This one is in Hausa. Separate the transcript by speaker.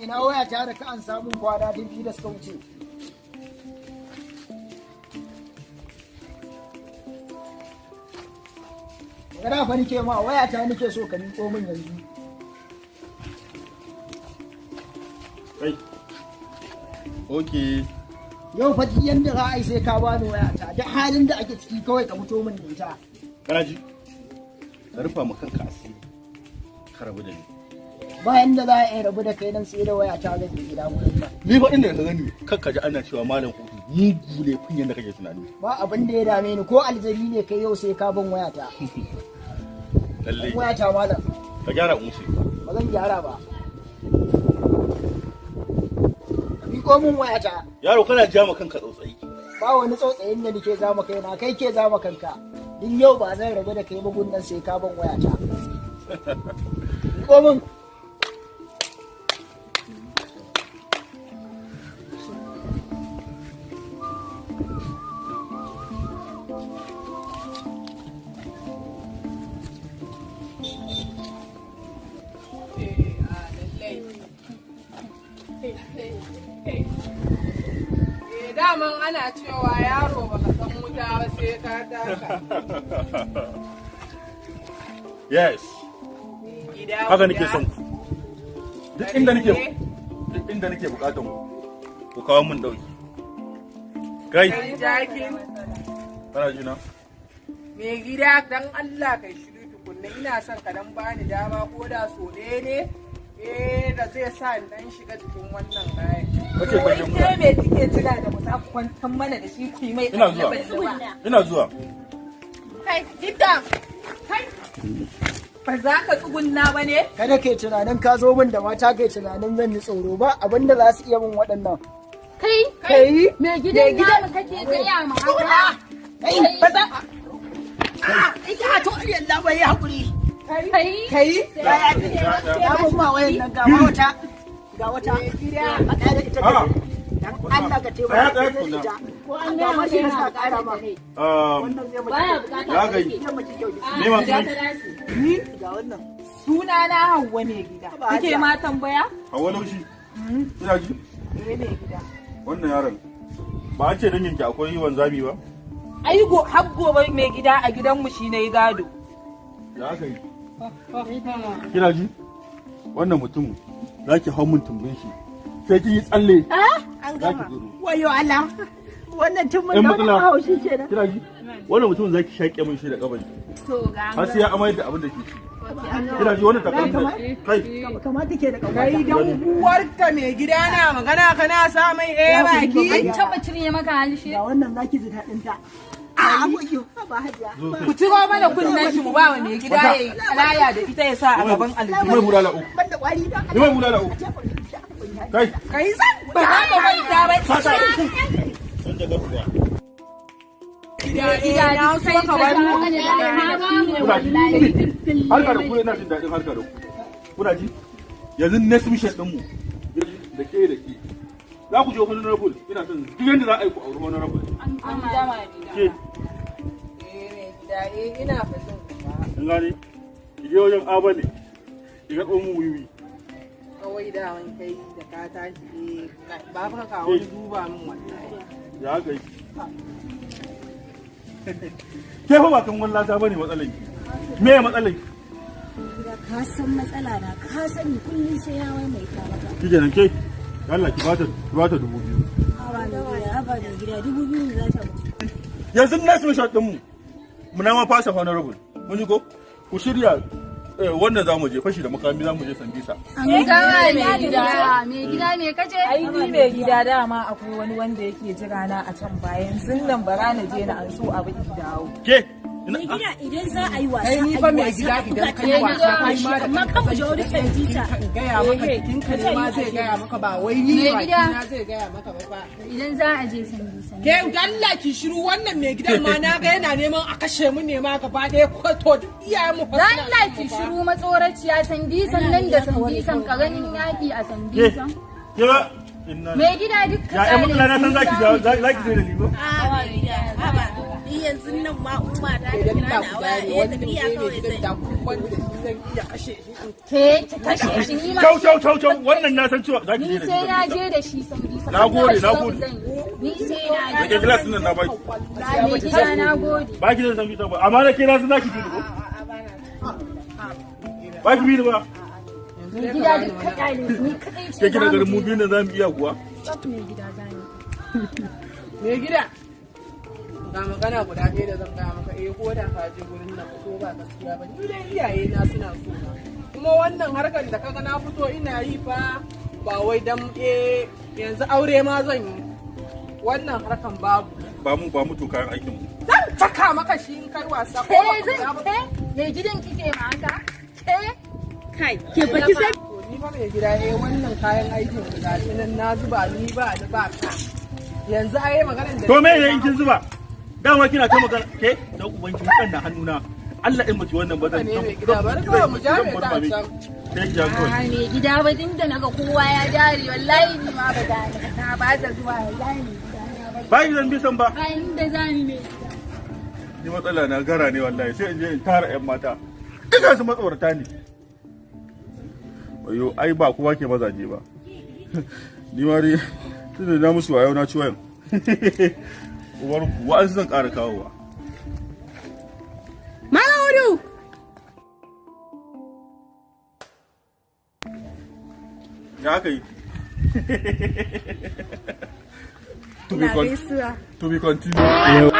Speaker 1: ina waya ta da ka an samu kwana biyu da suka wuce. Magana fa nike ma waya ta nike so ka miƙo min yanzu.
Speaker 2: Kai. Okay.
Speaker 1: Yau fa yanda za a yi sai ka bani waya ta. Duk halin da ake ciki kawai ka fito min da ita.
Speaker 2: Kana ji? Ka rufa mu kanka asiri. Ka rabu da ni.
Speaker 1: Bayan da za a yi rabu da kai nan sai da waya ta zai gida wurin nan.
Speaker 2: Ni fa inda ka gani kakka ji ana cewa malam hudu mugu ne kunyan da kake tunani.
Speaker 1: Ba abin da ya dame ni ko aljari ne kai yau sai ka ban waya ta.
Speaker 2: Lalle.
Speaker 1: Waya ta malam.
Speaker 2: Ka gyara mushi.
Speaker 1: Ba zan gyara ba. Ko mun waya ta.
Speaker 2: Yaro kana ja ma kanka tsautsayi.
Speaker 1: Ba wani tsautsayin da nake zama kaina kai ke zama kanka. Din yau ba zan rabu da kai ba gunnan sai ka ban waya ta. Ko mun
Speaker 3: daman ana cewa yaro baka san wuta ba sai ka taka.
Speaker 2: Yes. Haka nake son ku. Duk inda nake bukatan ku kawo mun dauki. Kai.
Speaker 3: Jakin.
Speaker 2: Kana ji na?
Speaker 3: Me gida dan Allah kai shiru tukunna ina son ka dan bani dama ko da so ne. Da zai sa in dan shiga cikin wannan kayan.
Speaker 2: Kace bayan mu.
Speaker 3: Kai me kike jira da mu za ku kwantar mana da shi ku mai
Speaker 2: Ina zuwa.
Speaker 3: Kai gida. Kai. Ba za ka tsugunna ba ne?
Speaker 1: kada kai tunanin ka zo min da mata kai tunanin zan yi tsoro ba abinda za su iya min waɗannan. Kai
Speaker 4: me gidan namu kake gaya ma haka?
Speaker 1: Kai ba za. Ita to Allah bai hakuri. Kai ya mun ma wayan nan ga wata a da ita dan Allah ka ce ba ta ita ko an ga ma shi ka kara ma wannan zai
Speaker 4: Baya bukata.
Speaker 2: Ya gai. Ni ma
Speaker 1: ni ga wannan
Speaker 3: Suna na Hauwa mai gida. Kike ma tambaya?
Speaker 2: Hawa laushi. Ina ji.
Speaker 3: Mai gida.
Speaker 2: Wannan yaron ba a ce dangin ki akwai wanzami ba?
Speaker 3: Ai har gobe mai gida a gidanmu shi na yi gado.
Speaker 2: Ya aka yi. Kina ji? Wannan mutum za ki hau mun tumbin shi. Sai kin yi tsalle.
Speaker 1: an
Speaker 2: Za ki
Speaker 1: gama
Speaker 2: gudu.
Speaker 1: wayo Allah wannan tun mun
Speaker 2: In
Speaker 1: da
Speaker 2: matsala.
Speaker 1: haushi kenan
Speaker 2: Kina ji? Wannan mutum za ki shaƙe mun shi da kabari.
Speaker 4: To ga
Speaker 2: Har sai ya amayar da abin da ke ci. Kina ji wannan takalmin da kai.
Speaker 1: kamata ke da
Speaker 3: Kai
Speaker 1: kamata
Speaker 3: dan uwarka mai gida na magana kana sa mai baki.
Speaker 4: an taba cire maka halshe.
Speaker 1: ga wannan zaki ji daɗin ta a wayo ba hajiya
Speaker 3: Ku ciro mana kunnen shi mu ba wa mai gida yayi alaya da ita ya sa a gaban
Speaker 2: Ni
Speaker 3: aljihu.
Speaker 2: mai bulala uku.
Speaker 1: banda kwari da
Speaker 2: Ni mai bulala uku. Kai.
Speaker 3: Kai san ba za ka manta ba.
Speaker 2: Sasa. San da gafuwa.
Speaker 3: Gida na so ka bar mu.
Speaker 2: Kuna ji? Harka da ku ina jin daɗin harka da ku. Kuna ji? Yanzu next mission ɗinmu da ke da ke. Za ku je honorable ina son duk yanda za a yi ku auri honorable.
Speaker 3: An gama
Speaker 2: Ke,
Speaker 3: mai gida ina fashin kuma.
Speaker 2: in gane? Ki je wajen abale. Ki ga tsohon wiwi.
Speaker 3: Kawai da wani kai da ka tashi ba ka kawo duba min wallahi.
Speaker 2: Ya haka yi. Ke fa ba kan wallata bane matsalar ki. Me matsalar ki?
Speaker 4: Ka san matsala na ka sani kullum sai ya wai mai ka maka.
Speaker 2: Ki kenan ke. Allah ki bata 2,000.
Speaker 4: Haba da waya haba da gida 2000 ne za ta mutu.
Speaker 2: Yanzu next mission ɗinmu. Mu na ma fasa honorable. Mun ji ko? Ku shirya wannan za mu je fashi da makami za mu je Sambisa.
Speaker 4: An gama mai gida. Mai gida ne kace?
Speaker 3: Ai ni mai gida dama akwai wani wanda yake jira na a can bayan zinnan bara na je na an so abu ki dawo.
Speaker 2: Ke?
Speaker 4: Mai gida idan za a yi wasa
Speaker 3: Ai ni fa mai gida idan kai wasa kai ma da
Speaker 4: amma kan mu je wani sandisa.
Speaker 3: gaya maka jikin ka ne ma zai gaya maka ba wai ni
Speaker 4: Mai
Speaker 3: ba
Speaker 4: gida.
Speaker 3: na zai gaya maka ba.
Speaker 4: Idan za a je sandisa.
Speaker 3: Ke Allah ki shiru wannan mai gidan ma na ga yana neman a kashe mu ne ma gaba ɗaya ko to duk iyayen mu fa
Speaker 4: Dan
Speaker 3: suna
Speaker 4: Allah ki shiru matsoraciya sandisan nan da sandisan ka ganin yaki a
Speaker 2: Ke?
Speaker 4: sandisan.
Speaker 2: Ke ba? Inna.
Speaker 4: Mai gida duk ka
Speaker 2: Ya ƴan matsala na san zaki je da libo.
Speaker 4: Haba ni yanzu nan ma umma ta
Speaker 3: idan
Speaker 4: kira
Speaker 3: da
Speaker 4: da
Speaker 3: ku
Speaker 4: waya
Speaker 3: gane
Speaker 4: eh
Speaker 3: wannan
Speaker 4: tafiya
Speaker 3: ne
Speaker 4: kawai
Speaker 3: gidan
Speaker 4: zai
Speaker 3: da ku wanda zan iya kashe shi
Speaker 4: ke ki kashe shi ni ma
Speaker 2: Cau wannan na san cewa zaki
Speaker 4: ni
Speaker 2: je
Speaker 4: sai na
Speaker 2: da
Speaker 4: je da shi sauri
Speaker 2: Na gode.
Speaker 4: ni sai na je
Speaker 2: Ke glass din nan na baki.
Speaker 4: mai gida na gode
Speaker 2: Baki da san bi ta ba. Amma na kira su zaki bi ko? Baki bi ba.
Speaker 4: mai gida duk kaɗa ne ni kaɗai ce
Speaker 2: Ke kina garin mu biyu nan zamu iya kuwa?
Speaker 4: mai gida zani
Speaker 3: me gida ga magana guda ɗaya da zan gaya maka ko da ka je gurin nan fito ba gaskiya ba ni dai iyaye na suna so na kuma wannan harkar da kaga na fito ina yi fa ba wai dan yanzu aure ma zan yi wannan harkan babu
Speaker 2: Ba mu to kayan aikin mu.
Speaker 3: zan saka maka shi in kai wasa ko
Speaker 4: mai gidan kike ma haka kai
Speaker 3: ke baki sai ni fa mai gida wannan kayan aikin da gashi nan na zuba ni ba ka yanzu ai maganar da
Speaker 2: To me ne in kin zuba? Dama kina ta magana ke da ubanki wukan na hannuna. Allah in baki wannan ba zan
Speaker 3: ne mai gida bari kawai mu jare ta can
Speaker 2: Sai ki ja kawai.
Speaker 4: mai gida ba din da naga kowa ya dare wallahi ni ma ba dare na ba ta zuwa wallahi
Speaker 2: Ba ki zan bi san ba.
Speaker 4: ba inda zani mai
Speaker 2: Ni matsala na gara ne wallahi sai in je in tara ƴan mata. Duka su matsorata ne. Wayo ai ba kowa ke mazaje ba. Ni ma dai tunda na musu wayo na ci wayan. Uwar ku wa'azi zan ƙara kawowa.
Speaker 3: Malam Hodu
Speaker 2: Ya aka yi? To be continued.